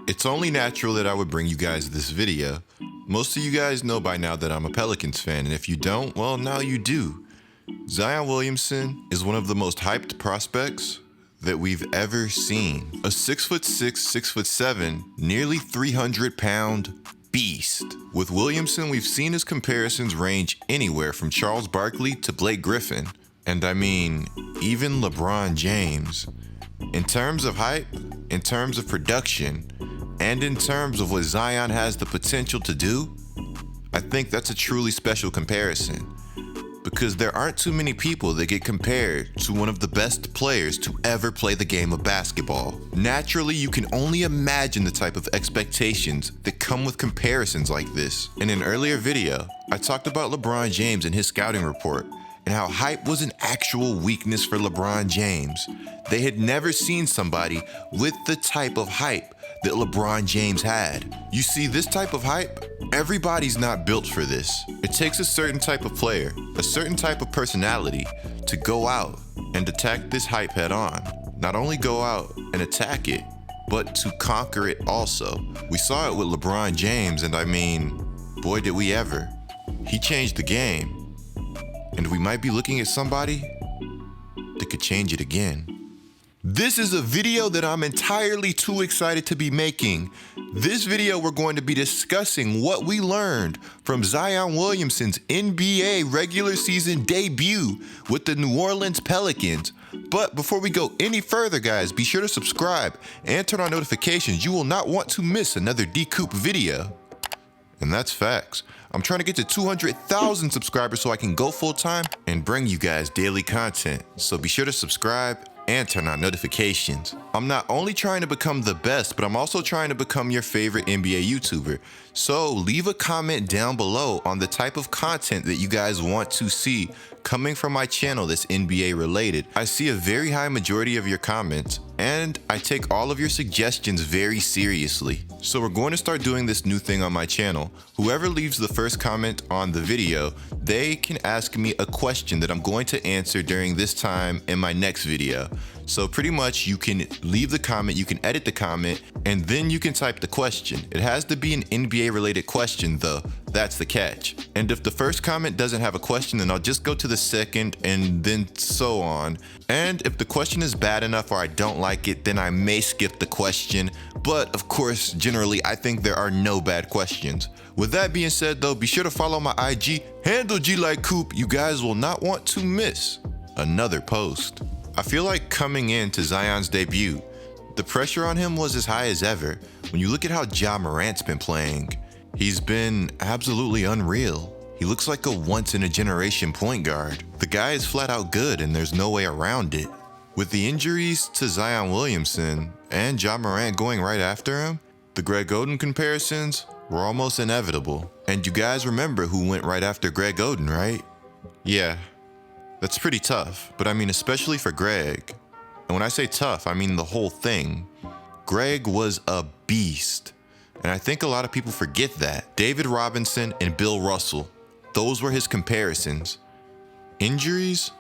It's only natural that I would bring you guys this video. Most of you guys know by now that I'm a Pelicans fan, and if you don't, well, now you do. Zion Williamson is one of the most hyped prospects that we've ever seen. A 6'6", 6'7", nearly 300-pound beast. With Williamson, we've seen his comparisons range anywhere from Charles Barkley to Blake Griffin. And I mean, even LeBron James. In terms of hype, in terms of production, and in terms of what Zion has the potential to do, I think that's a truly special comparison. Because there aren't too many people that get compared to one of the best players to ever play the game of basketball. Naturally, you can only imagine the type of expectations that come with comparisons like this. In an earlier video, I talked about LeBron James and his scouting report, and how hype was an actual weakness for LeBron James. They had never seen somebody with the type of hype that LeBron James had. You see, this type of hype, everybody's not built for this. It takes a certain type of player, a certain type of personality to go out and attack this hype head on. Not only go out and attack it, but to conquer it also. We saw it with LeBron James, and I mean, boy did we ever. He changed the game. And we might be looking at somebody that could change it again. This is a video that I'm entirely too excited to be making. This video, we're going to be discussing what we learned from Zion Williamson's NBA regular season debut with the New Orleans Pelicans. But before we go any further, guys, be sure to subscribe and turn on notifications. You will not want to miss another GETLIKECOOP video. And that's facts. I'm trying to get to 200,000 subscribers so I can go full time and bring you guys daily content. So be sure to subscribe and turn on notifications. I'm not only trying to become the best, but I'm also trying to become your favorite NBA YouTuber. So leave a comment down below on the type of content that you guys want to see coming from my channel that's NBA related. I see a very high majority of your comments, and I take all of your suggestions very seriously. So we're going to start doing this new thing on my channel. Whoever leaves the first comment on the video, they can ask me a question that I'm going to answer during this time in my next video. So pretty much you can leave the comment, you can edit the comment, and then you can type the question. It has to be an NBA related question though, that's the catch. And if the first comment doesn't have a question, then I'll just go to the second and then so on. And if the question is bad enough or I don't like it, then I may skip the question. But of course, generally, I think there are no bad questions. With that being said though, be sure to follow my IG, handle GETLIKECOOP. You guys will not want to miss another post. I feel like coming into Zion's debut, the pressure on him was as high as ever. When you look at how Ja Morant's been playing, he's been absolutely unreal. He looks like a once-in-a-generation point guard. The guy is flat out good and there's no way around it. With the injuries to Zion Williamson and Ja Morant going right after him, the Greg Oden comparisons were almost inevitable. And you guys remember who went right after Greg Oden, right? Yeah. That's pretty tough, but I mean especially for Greg. And when I say tough, I mean the whole thing. Greg was a beast, and I think a lot of people forget that. David Robinson and Bill Russell, those were his comparisons. Injuries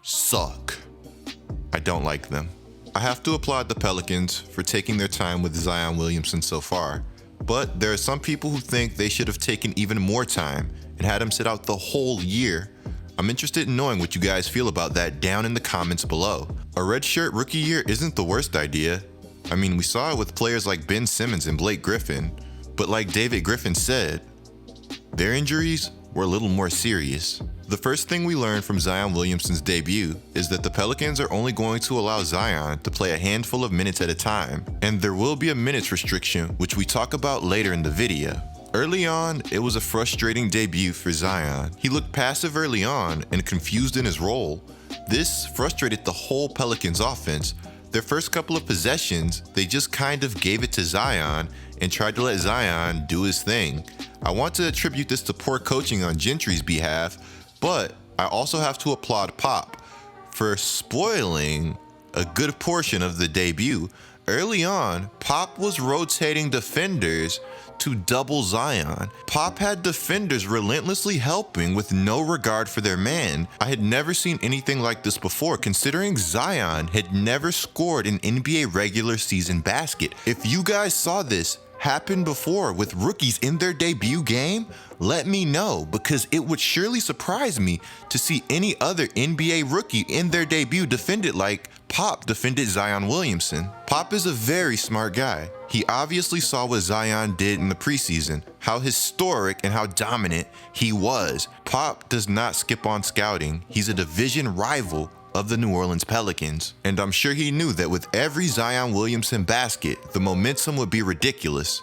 suck. I don't like them. I have to applaud the Pelicans for taking their time with Zion Williamson so far, but there are some people who think they should have taken even more time and had him sit out the whole year. I'm interested in knowing what you guys feel about that down in the comments below. A redshirt rookie year isn't the worst idea. I mean, we saw it with players like Ben Simmons and Blake Griffin, but like David Griffin said, their injuries were a little more serious. The first thing we learned from Zion Williamson's debut is that the Pelicans are only going to allow Zion to play a handful of minutes at a time, and there will be a minutes restriction, which we talk about later in the video. Early on, it was a frustrating debut for Zion. He looked passive early on and confused in his role. This frustrated the whole Pelicans offense. Their first couple of possessions, they just kind of gave it to Zion and tried to let Zion do his thing. I want to attribute this to poor coaching on Gentry's behalf, but I also have to applaud Pop for spoiling a good portion of the debut. early on, Pop was rotating defenders to double Zion. Pop had defenders relentlessly helping with no regard for their man. I had never seen anything like this before, considering Zion had never scored an NBA regular season basket. If you guys saw this happen before with rookies in their debut game, let me know, because it would surely surprise me to see any other NBA rookie in their debut defended like Pop defended Zion Williamson. Pop is a very smart guy. He obviously saw what Zion did in the preseason, how historic and how dominant he was. Pop does not skip on scouting. He's a division rival of the New Orleans Pelicans, and I'm sure he knew that with every Zion Williamson basket, the momentum would be ridiculous,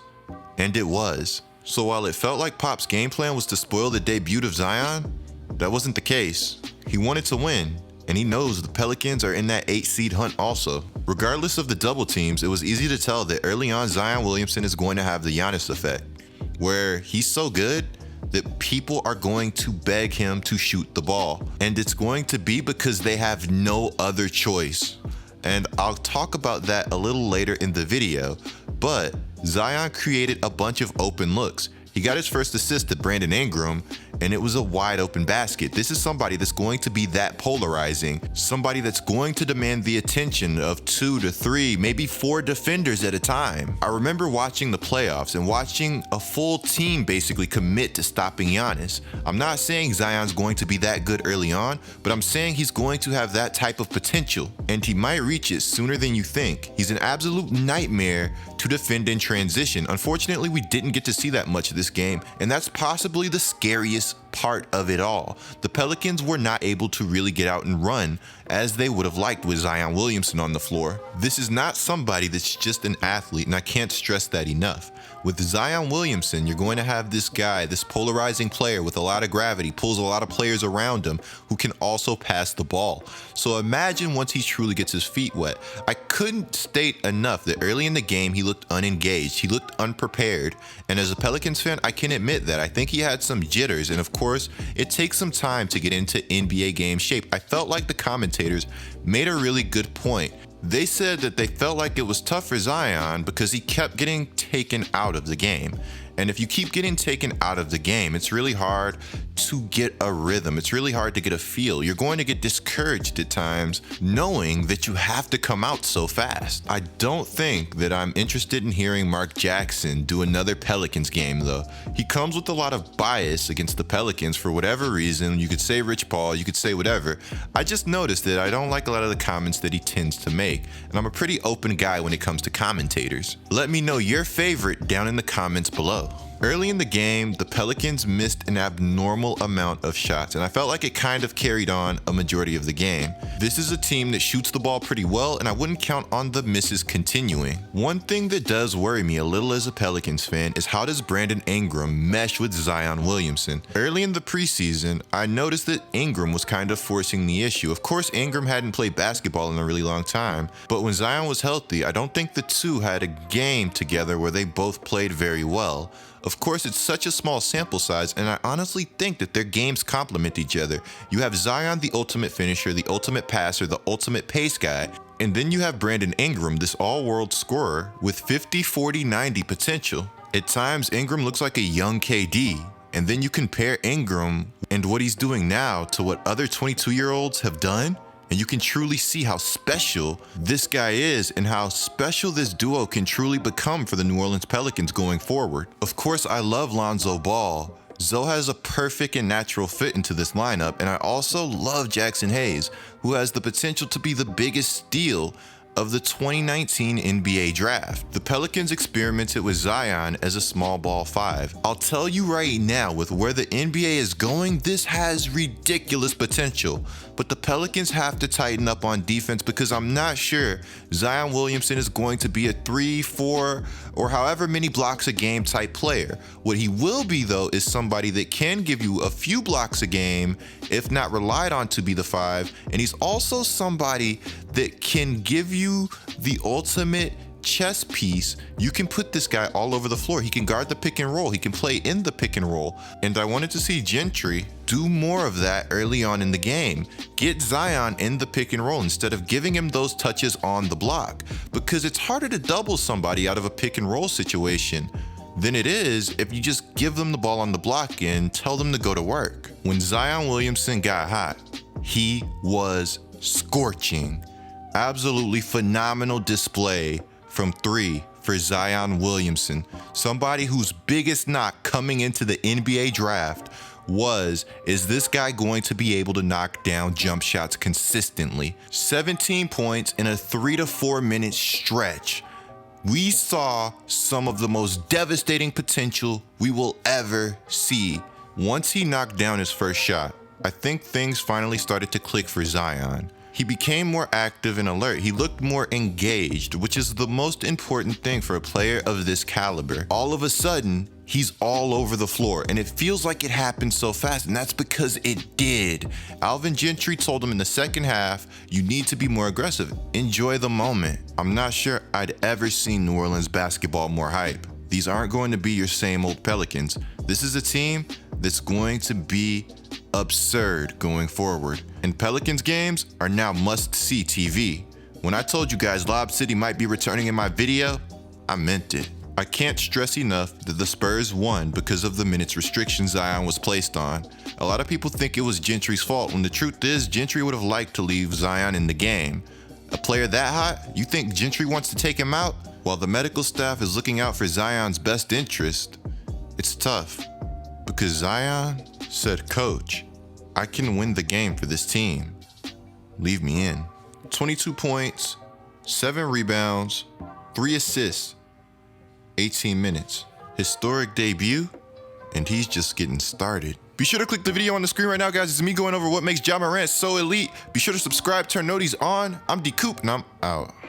and it was. So while it felt like Pop's game plan was to spoil the debut of Zion, that wasn't the case. He wanted to win, and he knows the Pelicans are in that 8 seed hunt also. Regardless of the double teams, it was easy to tell that early on Zion Williamson is going to have the Yanis effect, where he's so good that people are going to beg him to shoot the ball. And it's going to be because they have no other choice. And I'll talk about that a little later in the video, but Zion created a bunch of open looks. He got his first assist to Brandon Ingram, and it was a wide open basket. This is somebody that's going to be that polarizing, somebody that's going to demand the attention of 2 to 3, maybe 4 defenders at a time. I remember watching the playoffs and watching a full team basically commit to stopping Giannis. I'm not saying Zion's going to be that good early on, but I'm saying he's going to have that type of potential, and he might reach it sooner than you think. He's an absolute nightmare to defend in transition. Unfortunately, we didn't get to see that much of this game, and that's possibly the scariest part of it all. The Pelicans were not able to really get out and run as they would have liked with Zion Williamson on the floor. This is not somebody that's just an athlete, and I can't stress that enough. With Zion Williamson, you're going to have this guy, this polarizing player with a lot of gravity, pulls a lot of players around him who can also pass the ball. So imagine once he truly gets his feet wet. I couldn't state enough that early in the game, he looked unengaged. He looked unprepared. And as a Pelicans fan, I can admit that. I think he had some jitters. And of course, it takes some time to get into NBA game shape. I felt like the commentators made a really good point. They said that they felt like it was tough for Zion because he kept getting taken out of the game. And if you keep getting taken out of the game, it's really hard to get a rhythm. It's really hard to get a feel. You're going to get discouraged at times knowing that you have to come out so fast. I don't think that I'm interested in hearing Mark Jackson do another Pelicans game though. He comes with a lot of bias against the Pelicans for whatever reason. You could say Rich Paul, you could say whatever. I just noticed that I don't like a lot of the comments that he tends to make. And I'm a pretty open guy when it comes to commentators. Let me know your favorite down in the comments below. Early in the game, the Pelicans missed an abnormal amount of shots, and I felt like it kind of carried on a majority of the game. This is a team that shoots the ball pretty well, and I wouldn't count on the misses continuing. One thing that does worry me a little as a Pelicans fan is how does Brandon Ingram mesh with Zion Williamson? Early in the preseason, I noticed that Ingram was kind of forcing the issue. Of course, Ingram hadn't played basketball in a really long time, but when Zion was healthy, I don't think the two had a game together where they both played very well. Of course, it's such a small sample size, and I honestly think that their games complement each other. You have Zion, the ultimate finisher, the ultimate passer, the ultimate pace guy, and then you have Brandon Ingram, this all-world scorer with 50, 40, 90 potential. At times, Ingram looks like a young KD, and then you compare Ingram and what he's doing now to what other 22-year-olds have done, and you can truly see how special this guy is and how special this duo can truly become for the New Orleans Pelicans going forward. Of course, I love Lonzo Ball. Zoe has a perfect and natural fit into this lineup, and I also love Jackson Hayes, who has the potential to be the biggest steal of the 2019 NBA draft. The Pelicans experimented with Zion as a small ball 5. I'll tell you right now, with where the NBA is going, this has ridiculous potential. But the Pelicans have to tighten up on defense because I'm not sure Zion Williamson is going to be a 3, 4, or however many blocks a game type player. What he will be though is somebody that can give you a few blocks a game, if not relied on to be the 5. And he's also somebody that can give you the ultimate chess piece. You can put this guy all over the floor. He can guard the pick and roll. He can play in the pick and roll. And I wanted to see Gentry do more of that early on in the game. Get Zion in the pick and roll instead of giving him those touches on the block, because it's harder to double somebody out of a pick and roll situation than it is if you just give them the ball on the block and tell them to go to work. When Zion Williamson got hot, he was scorching. Absolutely phenomenal display from 3 for Zion Williamson, somebody whose biggest knock coming into the NBA draft was, is this guy going to be able to knock down jump shots consistently? 17 points in a 3 to 4 minute stretch. We saw some of the most devastating potential we will ever see. Once he knocked down his first shot, I think things finally started to click for Zion. He became more active and alert. He looked more engaged, which is the most important thing for a player of this caliber. All of a sudden, he's all over the floor, and it feels like it happened so fast, and that's because it did. Alvin Gentry told him in the second half, you need to be more aggressive. Enjoy the moment. I'm not sure I'd ever seen New Orleans basketball more hype. These aren't going to be your same old Pelicans. This is a team that's going to be absurd going forward. And Pelicans games are now must-see TV. When I told you guys Lob City might be returning in my video, I meant it. I can't stress enough that the Spurs won because of the minutes restriction Zion was placed on. A lot of people think it was Gentry's fault, when the truth is Gentry would have liked to leave Zion in the game. A player that hot, you think Gentry wants to take him out? While the medical staff is looking out for Zion's best interest, it's tough. Because Zion said, "Coach, I can win the game for this team. Leave me in." 22 points, 7 rebounds, 3 assists, 18 minutes. Historic debut, and he's just getting started. Be sure to click the video on the screen right now, guys. It's me going over what makes Ja Morant so elite. Be sure to subscribe, turn noties on. I'm GETLIKECOOP, and I'm out.